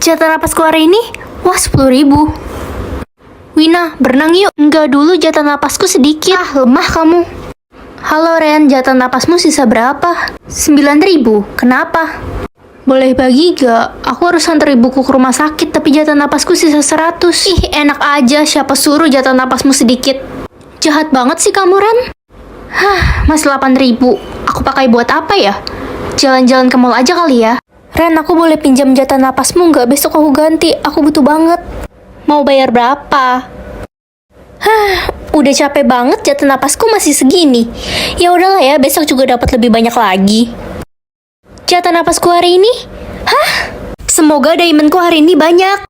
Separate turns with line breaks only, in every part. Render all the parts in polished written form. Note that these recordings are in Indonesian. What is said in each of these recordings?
jatah napasku hari ini? Wah, 10.000. Wina, berenang yuk. Enggak dulu, jatah napasku sedikit. Ah, lemah kamu. Halo Ren, jatah napasmu sisa berapa? 9.000. Kenapa? Boleh bagi gak? Aku harus antar ibuku ke rumah sakit, tapi jatah napasku sisa 100. Ih, enak aja. Siapa suruh jatah napasmu sedikit? Jahat banget sih kamu, Ren. Hah, masih 8.000. Aku pakai buat apa ya? Jalan-jalan ke mall aja kali ya. Ren, aku boleh pinjam jatah napasmu nggak? Besok aku ganti. Aku butuh banget. Mau bayar berapa? Hah, udah capek banget, jatah napasku masih segini. Ya udahlah ya, besok juga dapat lebih banyak lagi. Jatah napasku hari ini? Hah? Semoga diamondku hari ini banyak.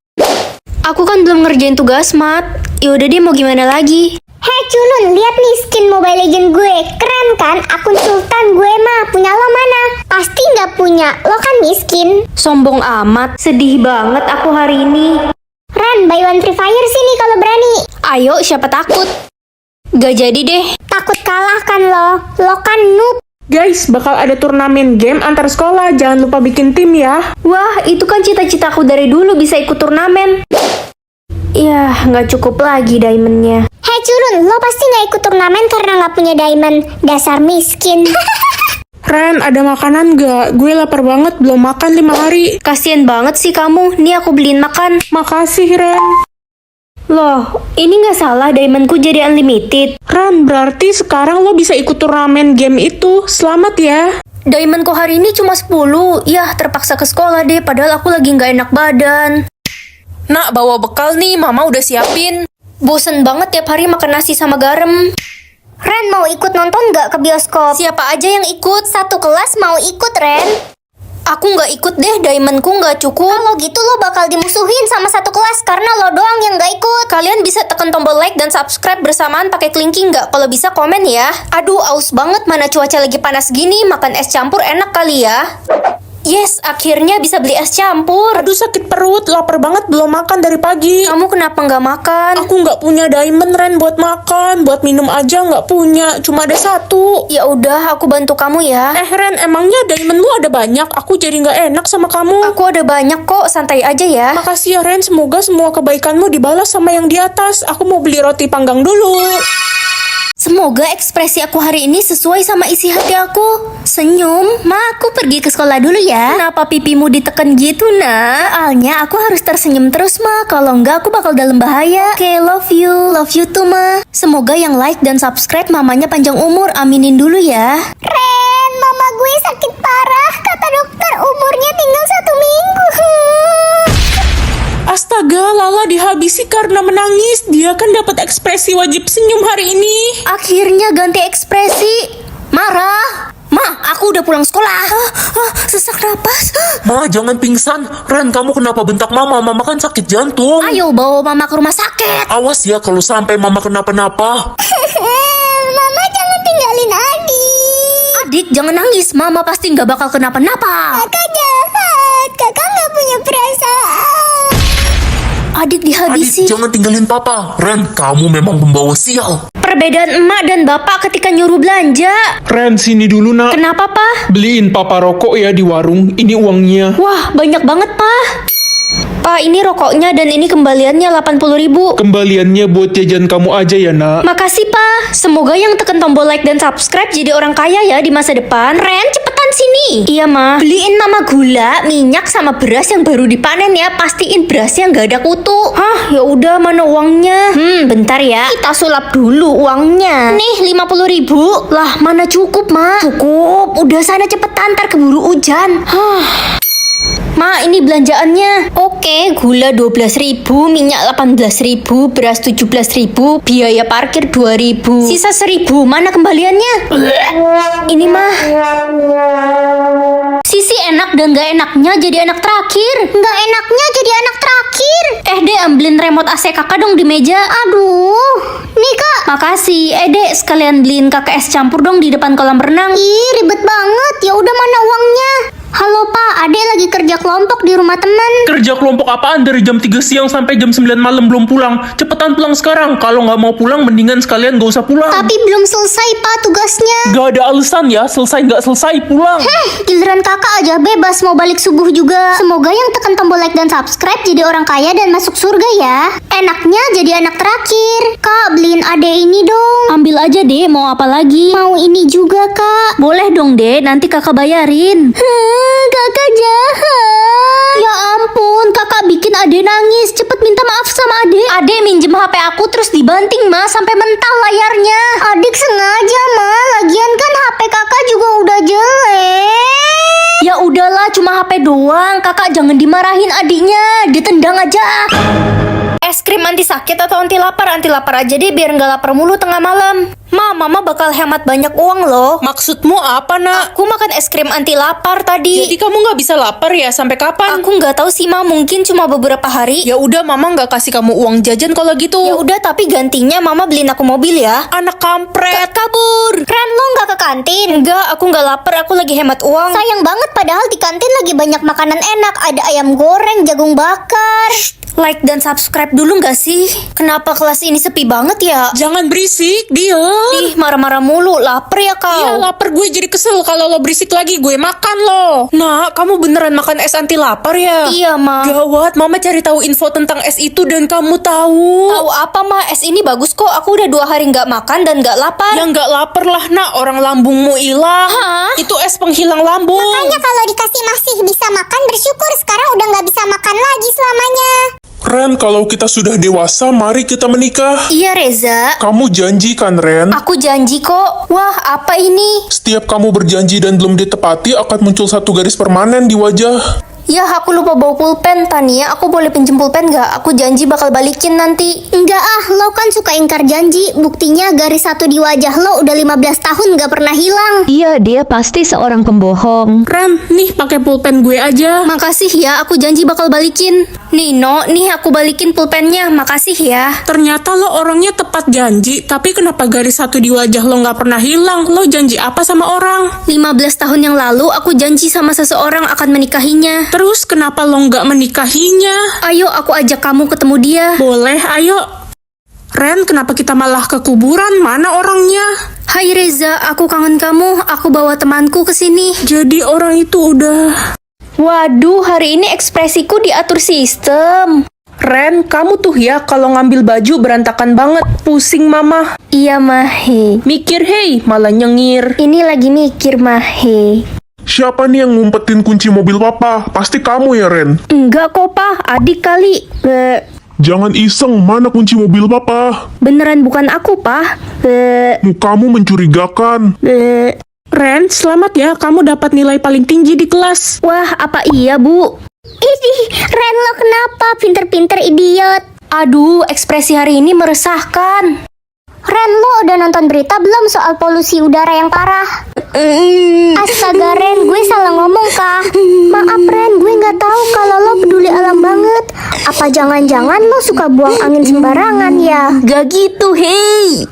Aku kan belum ngerjain tugas, Mat. Ya udah deh, mau gimana lagi?
Hei culun, lihat nih skin Mobile Legend gue. Keren kan? Akun sultan gue mah. Punya lo mana? Pasti nggak punya. Lo kan miskin.
Sombong amat. Sedih banget aku hari ini.
Ren, buy one free fire sini kalau berani.
Ayo, siapa takut? Gak jadi deh.
Takut kalah kan lo? Lo kan noob.
Guys, bakal ada turnamen game antar sekolah. Jangan lupa bikin tim ya.
Wah, itu kan cita-citaku dari dulu bisa ikut turnamen. Ya, nggak cukup lagi diamondnya.
Hei culun, lo pasti nggak ikut turnamen karena nggak punya diamond. Dasar miskin.
Ren, ada makanan gak? Gue lapar banget, belum makan 5 hari.
Kasian banget sih kamu. Nih aku beliin makan.
Makasih, Ren.
Loh, ini nggak salah diamondku jadi unlimited.
Ren, berarti sekarang lo bisa ikut turnamen game itu. Selamat ya.
Diamondku hari ini cuma 10. Yah, terpaksa ke sekolah deh. Padahal aku lagi nggak enak badan.
Nak, bawa bekal nih, mama udah siapin.
Bosen banget tiap hari makan nasi sama garam.
Ren, mau ikut nonton nggak ke bioskop?
Siapa aja yang ikut?
Satu kelas mau ikut, Ren.
Aku nggak ikut deh, diamondku nggak cukup.
Kalau gitu lo bakal dimusuhin sama satu kelas karena lo doang yang nggak ikut.
Kalian bisa tekan tombol like dan subscribe bersamaan pakai kelingking nggak? Kalau bisa komen ya. Aduh, aus banget, mana cuaca lagi panas gini, makan es campur enak kali ya. Yes, akhirnya bisa beli es campur.
Aduh, sakit perut, lapar banget, belum makan dari pagi.
Kamu kenapa nggak makan?
Aku nggak punya diamond, Ren, buat makan. Buat minum aja nggak punya, cuma ada 1.
Ya udah, aku bantu kamu ya.
Ren, emangnya diamond lu ada banyak? Aku jadi nggak enak sama kamu.
Aku ada banyak kok, santai aja ya.
Makasih ya, Ren, semoga semua kebaikanmu dibalas sama yang di atas. Aku mau beli roti panggang dulu.
Semoga ekspresi aku hari ini sesuai sama isi hati aku. Senyum. Ma, aku pergi ke sekolah dulu ya. Kenapa pipimu diteken gitu, nak? Soalnya aku harus tersenyum terus, Ma. Kalau enggak, aku bakal dalam bahaya. Oke, love you. Love you too, Ma. Semoga yang like dan subscribe mamanya panjang umur. Aminin dulu ya.
Ren, mama gue sakit parah. Kata dokter umurnya tinggal 1 minggu.
Astaga, Lala dihabisi karena menangis. Dia kan dapat ekspresi wajib senyum hari ini.
Akhirnya ganti ekspresi. Marah. Ma, aku udah pulang sekolah. Sesak napas.
Ma, jangan pingsan. Ren, kamu kenapa bentak mama? Mama kan sakit jantung.
Ayo bawa mama ke rumah sakit.
Awas ya kalau sampai mama kenapa-napa.
Mama jangan tinggalin adik.
Adik, jangan nangis. Mama pasti nggak bakal kenapa-napa.
Kakak jahat. Kakak nggak punya perasaan.
Adik
Adik,
dihabisi.
jangan tinggalin papa. Ren, kamu memang pembawa sial.
Perbedaan emak dan bapak ketika nyuruh belanja.
Ren, sini dulu nak.
Kenapa, Pak?
Beliin papa rokok ya di warung. Ini uangnya.
Wah, banyak banget, Pak. Pak, ini rokoknya dan ini kembaliannya 80.000.
Kembaliannya buat jajan kamu aja ya nak.
Makasih, Pak. Semoga yang tekan tombol like dan subscribe jadi orang kaya ya di masa depan. Ren, cepetan sini. Iya, Ma. Beliin mama gula, minyak, sama beras yang baru dipanen ya. Pastiin berasnya nggak ada kutu. Hah, ya udah, mana uangnya? Bentar ya. Kita sulap dulu uangnya. Nih, 50.000. Lah, mana cukup, Ma? Cukup. Udah sana cepetan, ntar keburu hujan. Ma, ini belanjaannya. Oke, gula 12.000, minyak 18.000, beras 17.000, biaya parkir 2.000. Sisa 1.000, mana kembaliannya? Ini mah. Sisi enak dan gak enaknya jadi anak terakhir.
Nggak enaknya jadi anak terakhir.
Dek, ambilin remote AC kakak dong di meja.
Aduh, nih kak.
Makasih. Dek, sekalian beliin kakak es campur dong di depan kolam renang.
Ih, ribet banget. Ya udah, mana uangnya? Halo Pak, Ade lagi kerja kelompok di rumah teman.
Kerja kelompok apaan dari jam 3 siang sampai jam 9 malam belum pulang? Cepetan pulang sekarang. Kalau nggak mau pulang, mendingan sekalian gak usah pulang.
Tapi belum selesai Pak tugasnya.
Gak ada alasan ya, selesai nggak selesai pulang.
Giliran kakak aja bebas mau balik subuh juga. Semoga yang tekan tombol like dan subscribe jadi orang kaya dan masuk surga ya. Enaknya jadi anak terakhir. Kak, beliin Ade ini dong.
Ambil aja deh, mau apa lagi?
Mau ini juga Kak.
Boleh dong deh, nanti kakak bayarin.
Kakak jahat.
Ya ampun, kakak bikin Ade nangis. Cepet minta maaf sama Ade. Ade minjem HP aku terus dibanting ma sampai mental layarnya.
Adik sengaja mah. Lagian kan HP kakak juga udah jelek.
Ya udahlah, cuma HP doang. Kakak jangan dimarahin adiknya, ditendang aja. Es krim anti sakit atau anti lapar? Anti lapar aja deh biar nggak lapar mulu tengah malam. Mama bakal hemat banyak uang loh.
Maksudmu apa, Nak?
Aku makan es krim anti lapar tadi.
Jadi kamu nggak bisa lapar ya sampai kapan?
Aku nggak tahu sih Ma, mungkin cuma beberapa hari.
Ya udah, Mama nggak kasih kamu uang jajan kalau gitu.
Ya udah, tapi gantinya Mama beliin aku mobil ya.
Anak kampret.
Kabur.
Ren, lo nggak ke kantin?
Enggak, aku nggak lapar. Aku lagi hemat uang.
Sayang banget padahal di kantin lagi banyak makanan enak. Ada ayam goreng, jagung bakar.
Like dan subscribe dulu nggak sih? Kenapa kelas ini sepi banget ya?
Jangan berisik, diam.
Ih, marah-marah mulu. Lapar ya kau?
Iya, lapar gue jadi kesel kalau lo berisik lagi, gue makan lo.
Nak, kamu beneran makan es anti lapar ya?
Iya, Ma.
Gawat, Mama cari tahu info tentang es itu dan kamu tahu.
Tahu apa, Ma? Es ini bagus kok. Aku udah 2 hari nggak makan dan nggak lapar.
Ya nggak lapar lah, Nak. Orang lambungmu hilang.
Hah?
Itu es penghilang lambung.
Makanya kalau dikasih masih bisa makan, bersyukur. Sekarang udah nggak bisa makan lagi selamanya.
Ren, kalau kita sudah dewasa, mari kita menikah.
Iya, Reza.
Kamu janji kan, Ren?
Aku janji kok. Wah, apa ini?
Setiap kamu berjanji dan belum ditepati, akan muncul satu garis permanen di wajah.
Ya, aku lupa bawa pulpen, Tania. Aku boleh pinjem pulpen nggak? Aku janji bakal balikin nanti.
Enggak lo kan suka ingkar janji. Buktinya garis satu di wajah lo udah 15 tahun nggak pernah hilang.
Iya, dia pasti seorang pembohong.
Ren, nih pakai pulpen gue aja.
Makasih ya, aku janji bakal balikin. Nino, nih aku balikin pulpennya. Makasih ya.
Ternyata lo orangnya tepat janji, tapi kenapa garis satu di wajah lo nggak pernah hilang? Lo janji apa sama orang?
15 tahun yang lalu, aku janji sama seseorang akan menikahinya.
Terus kenapa lo nggak menikahinya?
Ayo, aku ajak kamu ketemu dia.
Boleh, ayo. Ren, kenapa kita malah ke kuburan? Mana orangnya?
Hai Reza, aku kangen kamu. Aku bawa temanku ke sini.
Jadi orang itu udah...
Waduh, hari ini ekspresiku diatur sistem.
Ren, kamu tuh ya kalau ngambil baju berantakan banget. Pusing, Mama.
Iya, Mahe.
Mikir, hei, malah nyengir.
Ini lagi mikir, Mahe.
Siapa nih yang ngumpetin kunci mobil papa? Pasti kamu ya, Ren?
Enggak kok, Pak. Adik kali.
Jangan iseng, mana kunci mobil papa?
Beneran bukan aku, Pak.
Mukamu mencurigakan.
Ren, selamat ya, kamu dapat nilai paling tinggi di kelas.
Wah, apa iya, Bu?
Idih, Ren lo kenapa? Pinter-pinter idiot.
Aduh, ekspresi hari ini meresahkan.
Ren, lo udah nonton berita belum soal polusi udara yang parah? Astaga Ren, gue salah ngomong kah? Maaf Ren, gue nggak tahu kalau lo peduli alam banget. Apa jangan-jangan lo suka buang angin sembarangan ya?
Gak gitu, hei.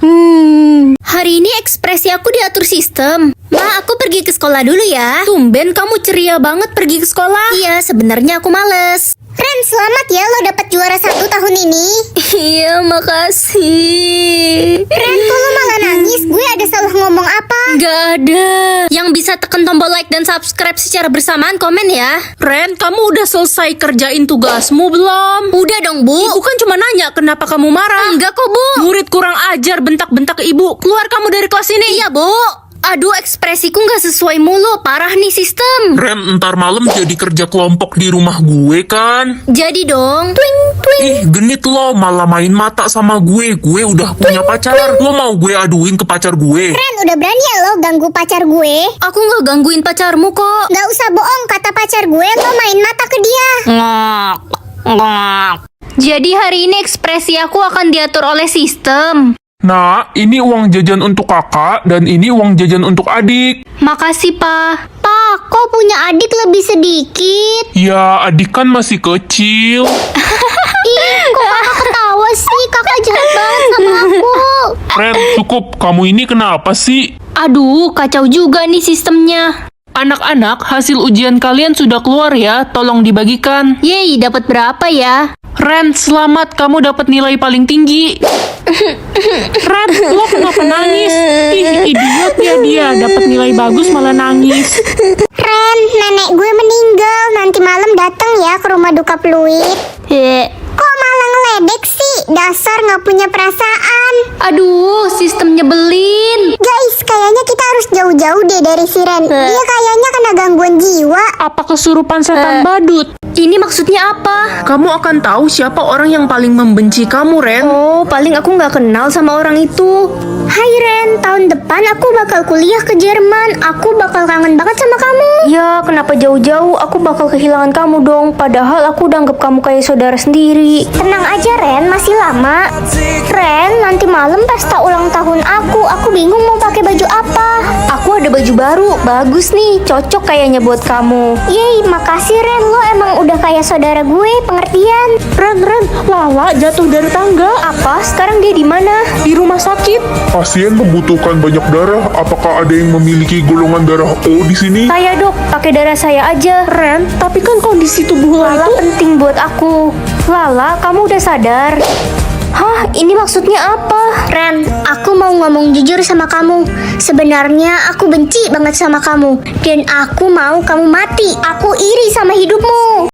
Hari ini ekspresi aku diatur sistem. Ma, aku pergi ke sekolah dulu ya. Tumben kamu ceria banget pergi ke sekolah. Iya, sebenarnya aku males.
Ren, selamat ya lo dapat juara 1 tahun ini.
Iya, makasih.
Ren, kok lo malah nangis? Gue ada salah ngomong apa?
Gak ada. Yang bisa tekan tombol like dan subscribe secara bersamaan, komen ya.
Ren, kamu udah selesai kerjain tugasmu belum?
Udah dong, Bu.
Ibu kan cuma nanya kenapa kamu marah.
Enggak kok, Bu.
Murid kurang ajar bentak-bentak ibu. Keluar kamu dari kelas ini.
Iya, Bu. Aduh, ekspresiku nggak sesuai mulu. Parah nih sistem.
Ren, ntar malam jadi kerja kelompok di rumah gue kan?
Jadi dong. Twing, twing.
Ih, genit lo, malah main mata sama gue. Gue udah punya pacar. Lo mau gue aduin ke pacar gue?
Ren, udah berani ya lo ganggu pacar gue?
Aku nggak gangguin pacarmu kok.
Gak usah bohong, kata pacar gue lo main mata ke dia.
Jadi hari ini ekspresi aku akan diatur oleh sistem.
Nah, ini uang jajan untuk kakak, dan ini uang jajan untuk adik.
Makasih, Pak.
Pak, kok punya adik lebih sedikit?
Ya, adik kan masih kecil.
Ih, kok kakak ketawa sih? Kakak jahat banget sama aku.
Ren, cukup. Kamu ini kenapa sih?
Aduh, kacau juga nih sistemnya.
Anak-anak, hasil ujian kalian sudah keluar ya, tolong dibagikan.
Yeay, dapat berapa ya?
Ren, selamat, kamu dapat nilai paling tinggi.
Ren, lo kenapa nangis? Ih, idiot ya dia, dapat nilai bagus malah nangis.
Ren, nenek gue meninggal. Nanti malam datang ya ke rumah duka Fluid. Kok malah ngeledek sih? Dasar nggak punya perasaan.
Aduh, sistem nyebelin.
Guys, kayaknya kita harus jauh-jauh deh dari si Ren. Dia kayaknya kena gangguan jiwa.
Apa kesurupan setan badut?
Ini maksudnya apa?
Kamu akan tahu siapa orang yang paling membenci kamu, Ren.
Oh, paling aku nggak kenal sama orang itu.
Hai Ren, tahun depan aku bakal kuliah ke Jerman. Aku bakal kangen banget sama kamu.
Ya, kenapa jauh-jauh? Aku bakal kehilangan kamu dong. Padahal aku udah anggap kamu kayak saudara sendiri.
Tenang aja Ren, masih lama. Ren, nanti malam pesta ulang tahun aku. Aku bingung mau pakai baju apa.
Aku ada baju baru, bagus nih, cocok kayaknya buat kamu.
Yeay, makasih Ren. Lo emang udah kayak saudara gue, pengertian.
Ren, Lala jatuh dari tangga.
Apa? Sekarang dia di mana?
Di rumah sakit.
Pasien membutuhkan banyak darah. Apakah ada yang memiliki golongan darah O di sini?
Saya dok, pakai darah saya aja.
Ren, tapi kan kondisi tubuh lo
Lala
itu...
penting buat aku. Lala, kamu udah sadar? Hah, ini maksudnya apa?
Ren, aku mau ngomong jujur sama kamu. Sebenarnya aku benci banget sama kamu. Dan aku mau kamu mati. Aku iri sama hidupmu.